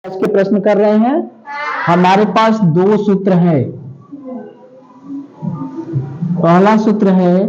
आज के प्रश्न कर रहे हैं। हमारे पास दो सूत्र है। पहला सूत्र है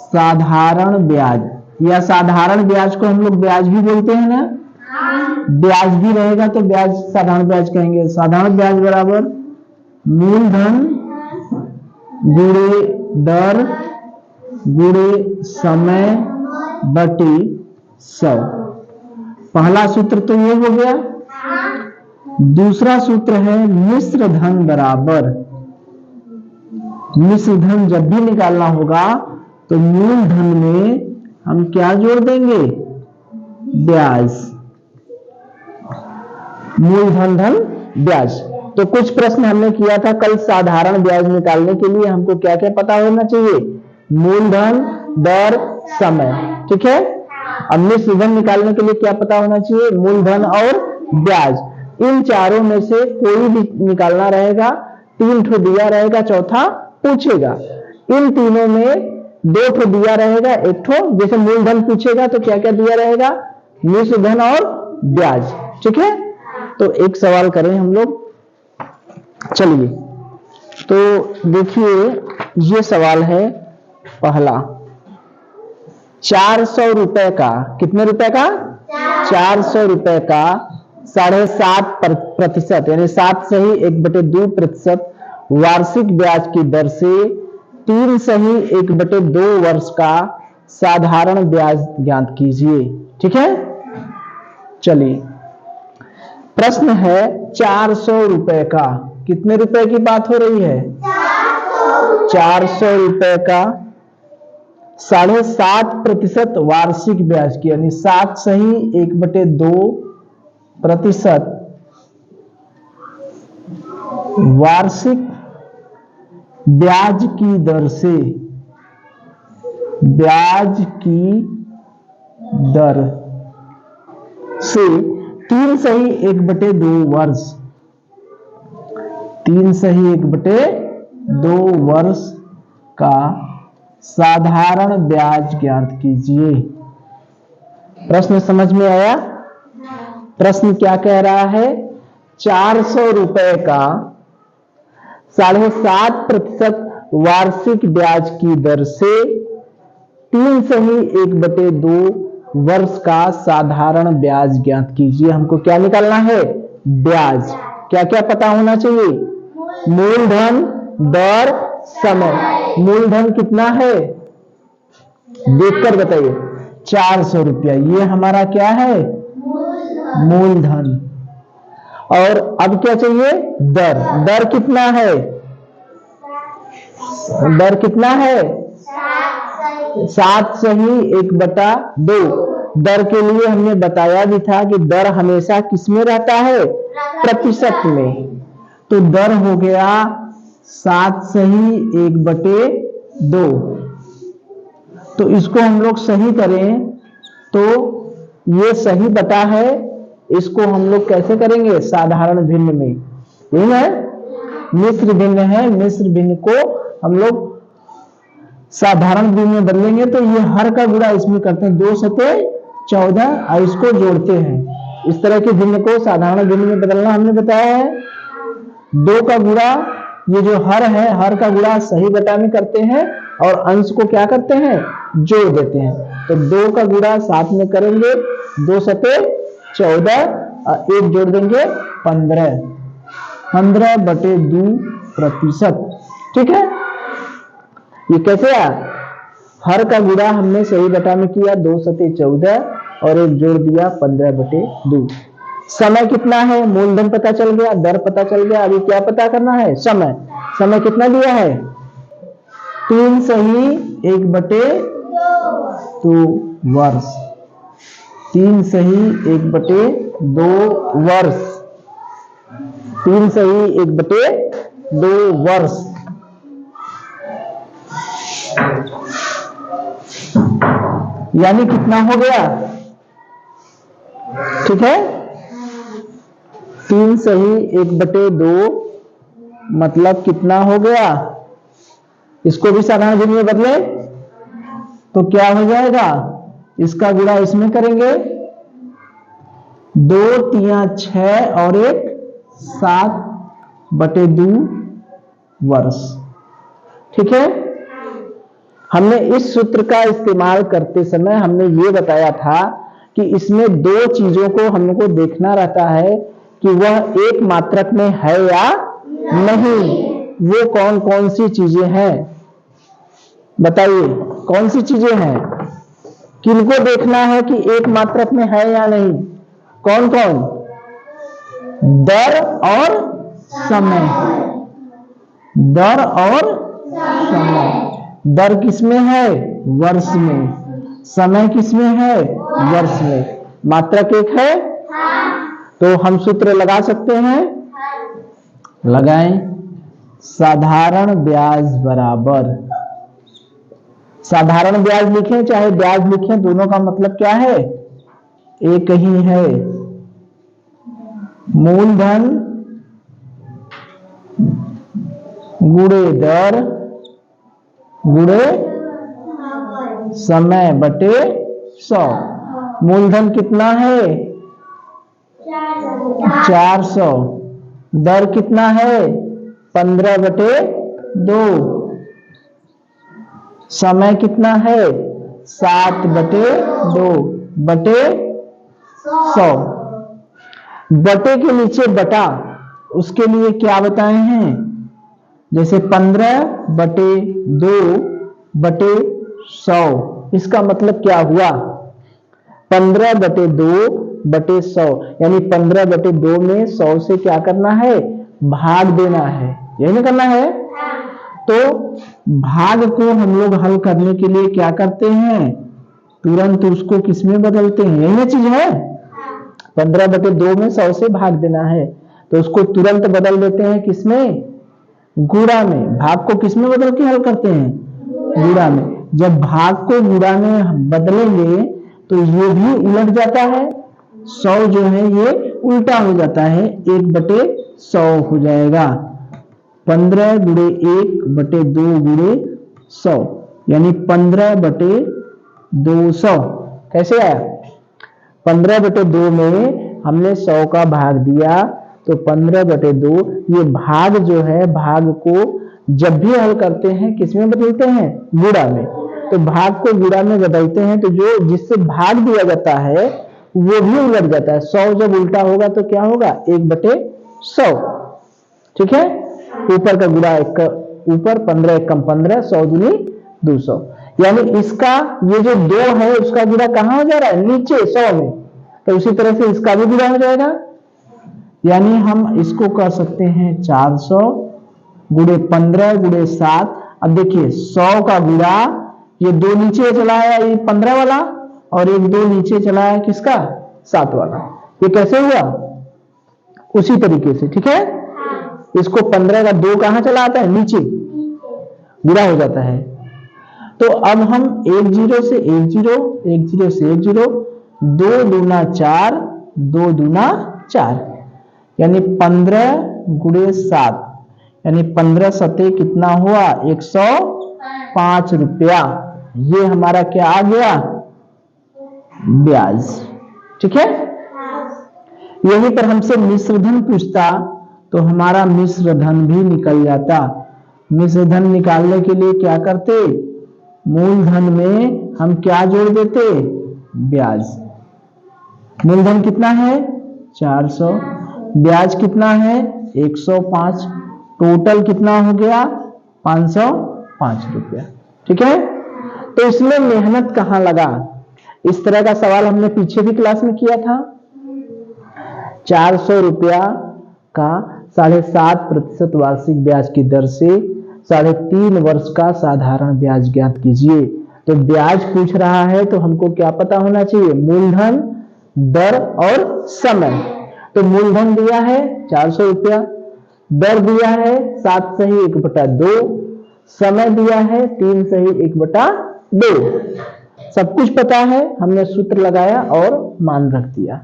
साधारण ब्याज या साधारण ब्याज को हम लोग ब्याज भी बोलते हैं ना। ब्याज भी रहेगा तो ब्याज साधारण ब्याज कहेंगे। साधारण ब्याज बराबर मूलधन गुणे दर गुणे समय बटी 100। पहला सूत्र तो ये हो गया। दूसरा सूत्र है मिश्र धन बराबर, मिश्र धन जब भी निकालना होगा तो मूलधन में हम क्या जोड़ देंगे? ब्याज। मूलधन धन ब्याज। तो कुछ प्रश्न हमने किया था कल। साधारण ब्याज निकालने के लिए हमको क्या क्या पता होना चाहिए? मूलधन, दर, समय। ठीक है। अब मिश्र धन निकालने के लिए क्या पता होना चाहिए? मूलधन और ब्याज। इन चारों में से कोई भी निकालना रहेगा। 3 ठो दिया रहेगा, चौथा पूछेगा। इन तीनों में 2 ठो दिया रहेगा, 1 ठो जैसे मूलधन पूछेगा तो क्या क्या दिया रहेगा? मिश्र धन और ब्याज। ठीक है। तो एक सवाल करें हम लोग। चलिए तो देखिए, ये सवाल है पहला। 400 रुपए का, कितने रुपए का? 400 रुपए का 7.5% यानी 7/1/2% वार्षिक ब्याज की दर से 3/1/2 वर्ष का साधारण ब्याज ज्ञात कीजिए। ठीक है। चलिए, प्रश्न है 400 रुपए का। कितने रुपए की बात हो रही है? 400 रुपए का 7.5% वार्षिक ब्याज की, यानी 7/1/2% वार्षिक ब्याज की दर से, ब्याज की दर से 3/1/2 वर्ष, 3/1/2 वर्ष का साधारण ब्याज ज्ञात कीजिए। प्रश्न समझ में आया? प्रश्न क्या कह रहा है? 400 रुपए का 7.5% वार्षिक ब्याज की दर से 3/1/2 वर्ष का साधारण ब्याज ज्ञात कीजिए। हमको क्या निकालना है? ब्याज। क्या क्या पता होना चाहिए? मूलधन, दर, समय। मूलधन कितना है देखकर बताइए। 400 रुपया, ये हमारा क्या है? मूलधन। और अब क्या चाहिए? दर। दर कितना है? दर कितना है? 7/1/2। दर के लिए हमने बताया भी था कि दर हमेशा किसमें रहता है? प्रतिशत में। तो दर हो गया 7/1/2। तो इसको हम लोग सही करें तो ये सही बटा है। इसको हम लोग कैसे करेंगे? साधारण भिन्न में। यही है, मिश्र भिन्न है। मिश्र भिन्न को हम लोग साधारण भिन्न में बदलेंगे तो ये हर का गुणा इसमें करते हैं, 2×14 और इसको जोड़ते हैं। इस तरह के भिन्न को साधारण भिन्न में बदलना हमने बताया है। 2 का गुणा, ये जो हर है, हर का गुणा सही बटा में करते हैं और अंश को क्या करते हैं? जोड़ देते हैं। तो 2 का गुणा 7 में करेंगे, 2×14 और 1 जोड़ देंगे 15, 15/2%। ठीक है। ये कैसे आया? हर का गुणा हमने सही बटा में किया, 2×14 और 1 जोड़ दिया 15/2। समय कितना है? मूलधन पता चल गया, दर पता चल गया। अभी क्या पता करना है? समय। समय कितना दिया है? 3/1/2 वर्ष। 3/1/2 वर्ष। 3/1/2 वर्ष। यानी कितना हो गया? ठीक है। 3/1/2 मतलब कितना हो गया? इसको भी साधारण भिन्न में बदले तो क्या हो जाएगा? इसका गुणा इसमें करेंगे 2 तिया 6 और एक 7/2 वर्ष। ठीक है, हमने इस सूत्र का इस्तेमाल करते समय हमने ये बताया था कि इसमें 2 चीजों को हमको देखना रहता है कि वह एक मात्रक में है या नहीं। वो कौन कौन सी चीजें हैं, बताइए कौन सी चीजें हैं, किनको देखना है कि एक मात्रक में है या नहीं? कौन कौन? दर और समय। दर और समय। दर किसमें है? वर्ष में। समय किसमें है? वर्ष में। मात्रक एक है, तो हम सूत्र लगा सकते हैं, लगाएं। साधारण ब्याज बराबर, साधारण ब्याज लिखें चाहे ब्याज लिखें, दोनों का मतलब क्या है? एक ही है। मूलधन गुणे दर गुणे समय बटे 100। मूलधन कितना है? 400। दर कितना है? 15/2। समय कितना है? 7/2 बटे 100। बटे के नीचे बटा, उसके लिए क्या बताए हैं? जैसे 15/2 बटे 100, इसका मतलब क्या हुआ? 15/2 बटे 100, यानी 15/2 में 100 से क्या करना है? भाग देना है, यही ना करना है। तो भाग को हम लोग हल करने के लिए क्या करते हैं? तुरंत उसको किसमें बदलते हैं? यही ना चीज है। 15/2 में 100 से भाग देना है, तो उसको तुरंत बदल देते हैं किसमें? गुणा में। भाग को किसमें बदल के हल करते हैं? गुणा में। जब भाग को गुणा में बदलेंगे तो ये भी उलट जाता है, 100 जो है ये उल्टा हो जाता है, 1/100 हो जाएगा। 15 गुणे 1/2 गुणे 100, यानी 15/200। कैसे आया? 15/2 में हमने 100 का भाग दिया, तो 15/2, ये भाग जो है, भाग को जब भी हल करते हैं किसमें बदलते हैं? गुणा में। तो भाग को गुणा में बदलते हैं, तो जो जिससे भाग दिया जाता है वो भी उलट जाता है। 100 जब उल्टा होगा तो क्या होगा? 1/100। ठीक है, ऊपर का गुणा ऊपर, 15 × 15, 100 दूनी 200। यानी इसका ये जो 2 है उसका गुणा कहां हो जा रहा है? नीचे 100 में। तो उसी तरह से इसका भी गुणा हो जाएगा, यानी हम इसको कर सकते हैं 400 गुणे 15 गुणे 7। अब देखिए 100 का गुणा, ये 2 नीचे चला आया, ये 15 वाला, और एक 2 नीचे चला आया किसका? 7 वाला। ये कैसे हुआ? उसी तरीके से। ठीक है, इसको 15 का 2 कहां चला आता है? नीचे, गुणा हो जाता है। तो अब हम 1 0 से 1 0, 1 0 से 1 0, 2 दूना 4, 2 दूना 4, यानी 15 गुणे 7, यानी 15 सते कितना हुआ? 105 रुपया। ये हमारा क्या आ गया? ब्याज। ठीक है, यहीं पर हमसे मिश्र धन पूछता तो हमारा मिश्र धन भी निकल जाता। मिश्र धन निकालने के लिए क्या करते? मूलधन में हम क्या जोड़ देते? ब्याज। मूलधन कितना है? 400, ब्याज कितना है? 105, टोटल कितना हो गया? 505 रुपया। ठीक है, तो इसमें मेहनत कहां लगा? इस तरह का सवाल हमने पीछे भी क्लास में किया था। 400 रुपया का 7.5% वार्षिक ब्याज की दर से 3.5 वर्ष का साधारण ब्याज ज्ञात कीजिए। तो ब्याज पूछ रहा है तो हमको क्या पता होना चाहिए? मूलधन, दर और समय। तो मूलधन दिया है 400 रुपया, दर दिया है 7 सही 1/2, समय दिया है 3 सही 1/2। सब कुछ पता है, हमने सूत्र लगाया और मान रख दिया।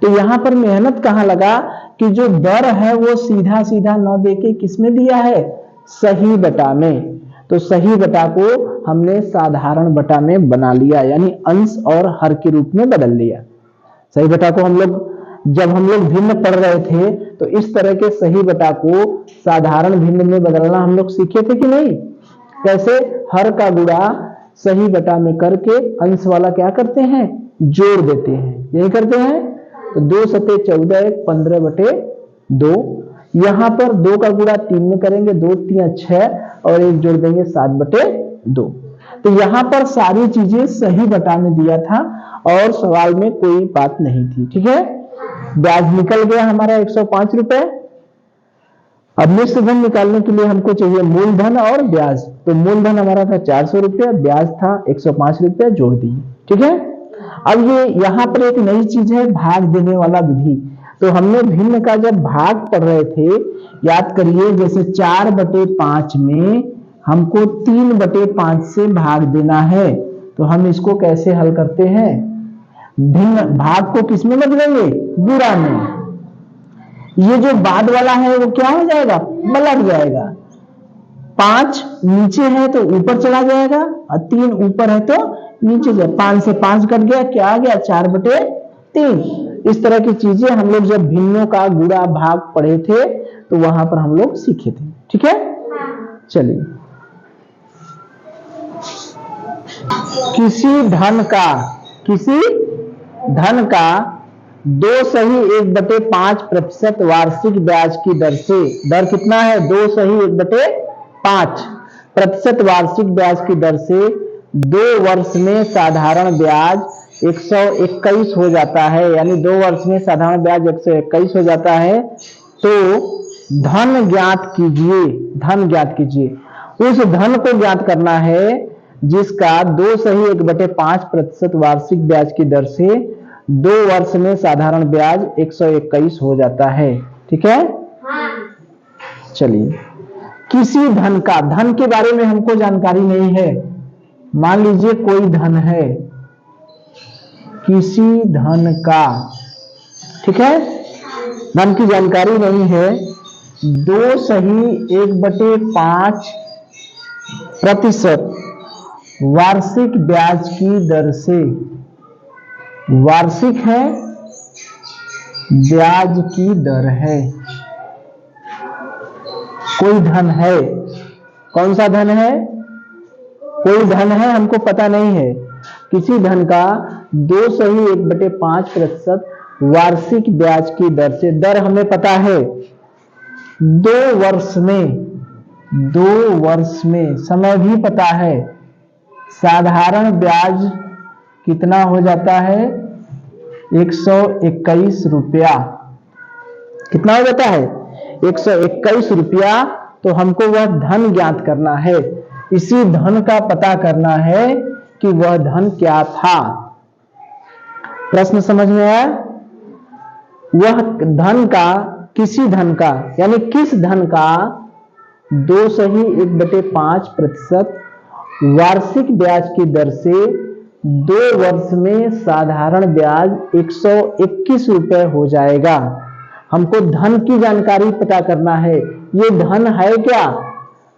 तो यहां पर मेहनत कहां लगा कि जो दर है वो सीधा सीधा न देके किसमें दिया है? सही बटा में। तो सही बटा को हमने साधारण बटा में बना लिया, यानी अंश और हर के रूप में बदल लिया। सही बटा को जब हम लोग भिन्न पढ़ रहे थे तो इस तरह के सही बटा को साधारण भिन्न में बदलना हम लोग सीखे थे कि नहीं? कैसे हर का गुणा सही बटा में करके अंश वाला क्या करते हैं, जोड़ देते हैं, यही करते हैं। तो 2 सते 14 15/2। यहां पर 2 का गुणा 3 में करेंगे, 2 3 6 और 1 जोड़ देंगे 7/2। तो यहां पर सारी चीजें सही बटा में दिया था और सवाल में कोई बात नहीं थी, ठीक है। ब्याज निकल गया हमारा 105 रुपए। अब मिश्र धन निकालने के लिए हमको चाहिए मूलधन और ब्याज। तो मूलधन हमारा था 400 रुपया, ब्याज था 105 रुपया, जोड़ दिए, ठीक है। अब ये यहाँ पर एक नई चीज है, भाग देने वाला विधि। तो हमने भिन्न का जब भाग पढ़ रहे थे, याद करिए, जैसे 4/5 में हमको 3/5 से भाग देना है, तो हम इसको कैसे हल करते हैं? भिन्न भाग को किसमें बदलेंगे? गुणा में। ये जो बाद वाला है वो क्या हो जाएगा? पलट जाएगा। 5 नीचे है तो ऊपर चला जाएगा और 3 ऊपर है तो नीचे जाए। 5 से 5 कट गया, क्या आ गया? 4/3। इस तरह की चीजें हम लोग जब भिन्नों का गुणा भाग पढ़े थे तो वहां पर हम लोग सीखे थे, ठीक है। चलिए, किसी धन का 2/1/5% वार्षिक ब्याज की दर से, दर कितना है? 2/1/5% वार्षिक ब्याज की दर से 2 वर्ष में साधारण ब्याज 121 हो जाता है, यानी 2 वर्ष में साधारण ब्याज 121 हो जाता है। तो धन ज्ञात कीजिए। उस धन को ज्ञात करना है जिसका 2/1/5% वार्षिक ब्याज की दर से 2 वर्ष में साधारण ब्याज 121 हो जाता है, ठीक है। चलिए, किसी धन का, धन के बारे में हमको जानकारी नहीं है। मान लीजिए कोई धन है, किसी धन का, ठीक है, धन की जानकारी नहीं है। 2/1/5% वार्षिक ब्याज की दर से, वार्षिक है, ब्याज की दर है, कोई धन है। कौन सा धन है? कोई धन है, हमको पता नहीं है। किसी धन का 2/1/5% वार्षिक ब्याज की दर से, दर हमें पता है 2 वर्ष में, समय भी पता है। साधारण ब्याज कितना हो जाता है? 121 रुपया। कितना हो जाता है? 121 रुपया। तो हमको वह धन ज्ञात करना है, इसी धन का पता करना है कि वह धन क्या था। प्रश्न समझ में आया? वह धन का, किसी धन का, यानी किस धन का 2/1/5% वार्षिक ब्याज की दर से 2 वर्ष में साधारण ब्याज 121 रुपए हो जाएगा। हमको धन की जानकारी पता करना है। ये धन है क्या?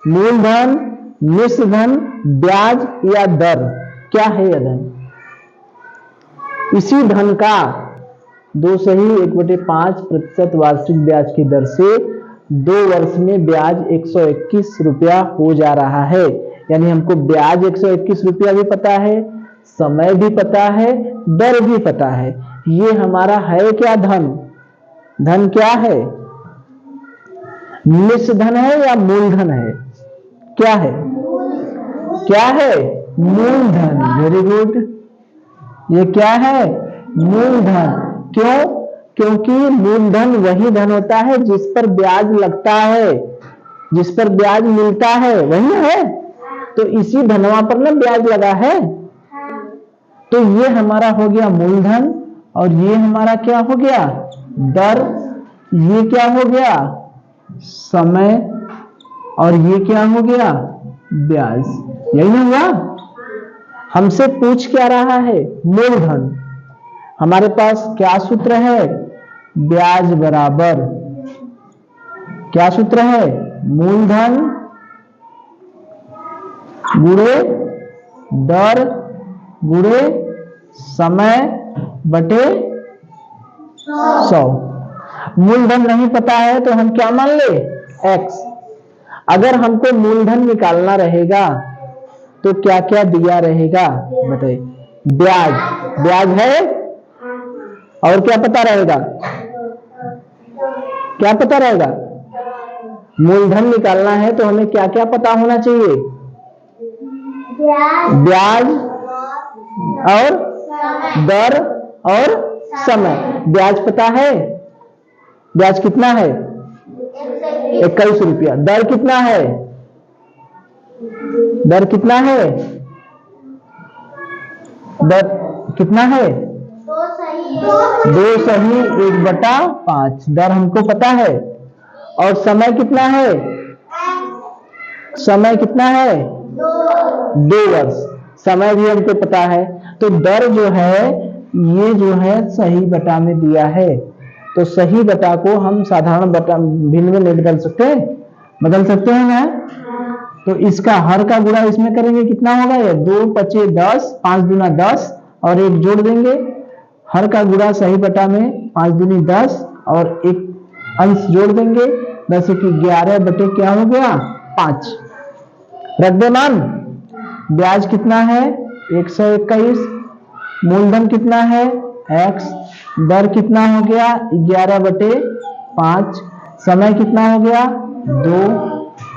मूलधन, मिश्र धन, ब्याज या दर? क्या है यह धन? इसी धन का 2/1/5% वार्षिक ब्याज की दर से 2 वर्ष में ब्याज 121 रुपया हो जा रहा है। यानी हमको ब्याज 121 रुपया भी पता है, समय भी पता है, दर भी पता है। ये हमारा है क्या? धन क्या है? मिश्र धन है या मूलधन है? क्या है? मूलधन। Very good. ये क्या है? मूलधन। क्यों? क्योंकि मूलधन वही धन होता है जिस पर ब्याज लगता है, जिस पर ब्याज मिलता है, वही है। तो इसी धनवा पर ना ब्याज लगा है। तो ये हमारा हो गया मूलधन और ये हमारा क्या हो गया? दर। ये क्या हो गया? समय। और ये क्या हो गया? ब्याज। यही हुआ। हमसे पूछ क्या रहा है? मूलधन। हमारे पास क्या सूत्र है? ब्याज बराबर, क्या सूत्र है? मूलधन गुणे दर गुणे समय बटे 100। मूलधन नहीं पता है तो हम क्या मान ले, x। अगर हमको मूलधन निकालना रहेगा तो क्या क्या दिया रहेगा बताइए, ब्याज, ब्याज है और क्या पता रहेगा, क्या पता रहेगा, मूलधन निकालना है तो हमें क्या क्या पता होना चाहिए, ब्याज और दर और समय। ब्याज पता है, ब्याज कितना है 21 रुपया। दर कितना है, दर कितना है, दर कितना है 2 सही 1/5। दर हमको पता है। और समय कितना है, समय कितना है 2 वर्ष। समय भी हमको पता है। तो दर जो है ये जो है सही बटा में दिया है, तो सही बटा को हम साधारण बटा भिन्न में नहीं बदल सकते, बदल सकते हैं ना। तो इसका हर का गुणा इसमें करेंगे, कितना होगा ये 2 पचे 10, 5 दूना 10 और 1 जोड़ देंगे। हर का गुणा सही बटा में 5 दूनी 10 और 1 अंश जोड़ देंगे। 10 की 11 बटे क्या हो गया 5। रख दे मान। ब्याज कितना है 121, मूलधन कितना है x, दर कितना हो गया 11 बटे 5, समय कितना हो गया 2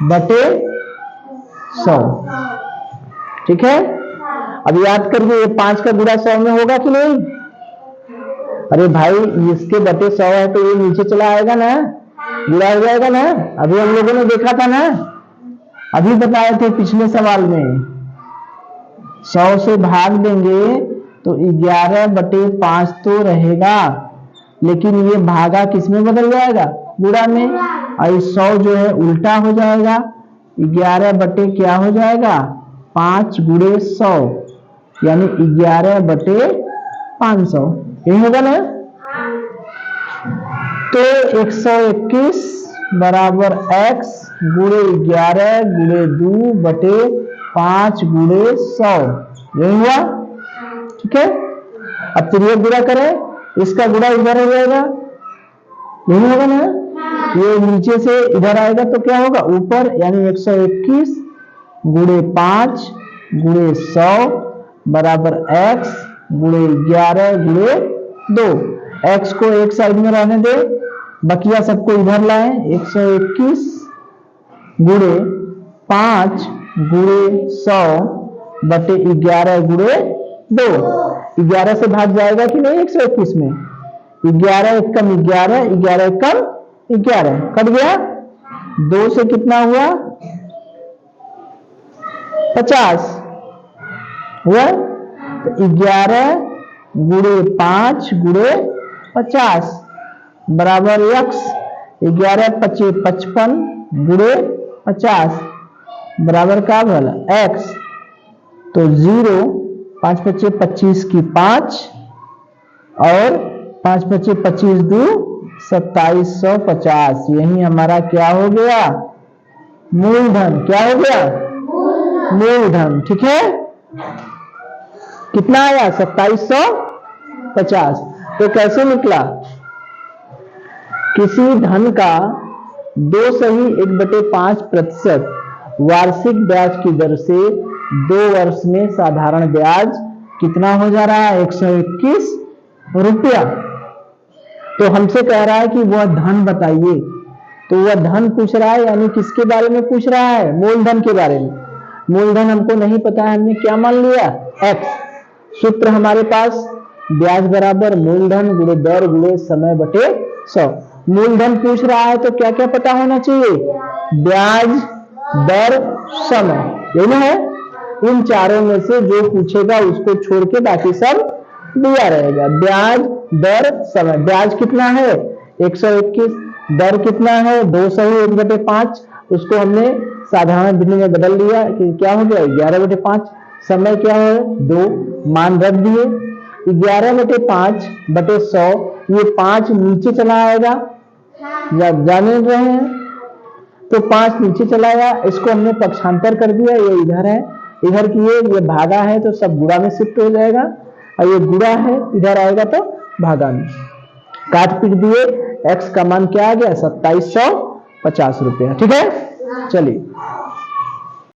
बटे 100। ठीक है। अब याद करिए ये 5 का गुणा 100 में होगा कि नहीं। अरे भाई इसके बटे 100 है तो ये नीचे चला आएगा ना, गुणा हो जाएगा ना। अभी हम लोगों ने देखा था ना, अभी बताए थे पिछले सवाल में। 100 से भाग देंगे तो 11 बटे 5 तो रहेगा, लेकिन ये भागा किस में बदल जाएगा, गुणा में। और 100 जो है उल्टा हो जाएगा, 11 बटे क्या हो जाएगा 5 गुणे 100, यानी 11 बटे 500। यही होगा ना। तो 121 बराबर x गुणे 11 गुणे 2 बटे 5 गुणे 100। यही हुआ। ठीक है। अब फिर ये गुणा करें, इसका गुणा इधर हो जाएगा, यही होगा ना। ये नीचे से इधर आएगा तो क्या होगा ऊपर, यानी 121 गुणे 5 गुणे 100 बराबर x गुणे 11 गुणे 2। x को एक साइड में रहने दे, बकिया सबको इधर लाएं। 121 गुणे 5 गुणे 100 बटे 11 गुणे 2। 11 से भाग जाएगा कि नहीं 121 में। 11 एक कम 11, 11 एक कम 11, कट गया। 2 से कितना हुआ 50 हुआ। तो 11 गुणे 5 गुणे 50 बराबर x। 11 पचे 55 गुणे 50 बराबर का बोला x। तो 0 5 पचे 25 की 5 और 5 पचे 25 दू 2750। यही हमारा क्या हो गया मूलधन। क्या हो गया मूलधन। ठीक है। कितना आया 2750। तो कैसे निकला, किसी धन का 2 सही 1/5% वार्षिक ब्याज की दर से 2 वर्ष में साधारण ब्याज कितना हो जा रहा है 121 रुपया। तो हमसे कह रहा है कि वह धन बताइए। तो वह धन पूछ रहा है, यानी किसके बारे में पूछ रहा है, मूलधन के बारे में। मूलधन हमको नहीं पता है, हमने क्या मान लिया x। सूत्र हमारे पास ब्याज बराबर मूलधन गुणे दर गुणे समय बटे 100। मूलधन पूछ रहा है तो क्या क्या पता होना चाहिए, ब्याज दर समय, यही ना है। इन चारों में से जो पूछेगा उसको छोड़ के बाकी सब दिया रहेगा। ब्याज दर समय। ब्याज कितना है 121, दर कितना है 2 सही 1/5, उसको हमने साधारण भिन्न में बदल दिया कि क्या हो गया 11/5। समय क्या है 2, मान रख दिए। 11/5 बटे 100, ये 5 नीचे चला आएगा, जाने रहे हैं तो 5 नीचे चला आया। इसको हमने पक्षांतर कर दिया, ये इधर है, इधर किए ये भागा है तो सब गुणा में शिफ्ट हो जाएगा, और ये गुणा है इधर आएगा तो भागा में। काट पीट दिए, x का मान क्या आ गया 2750 रुपया। ठीक है, चलिए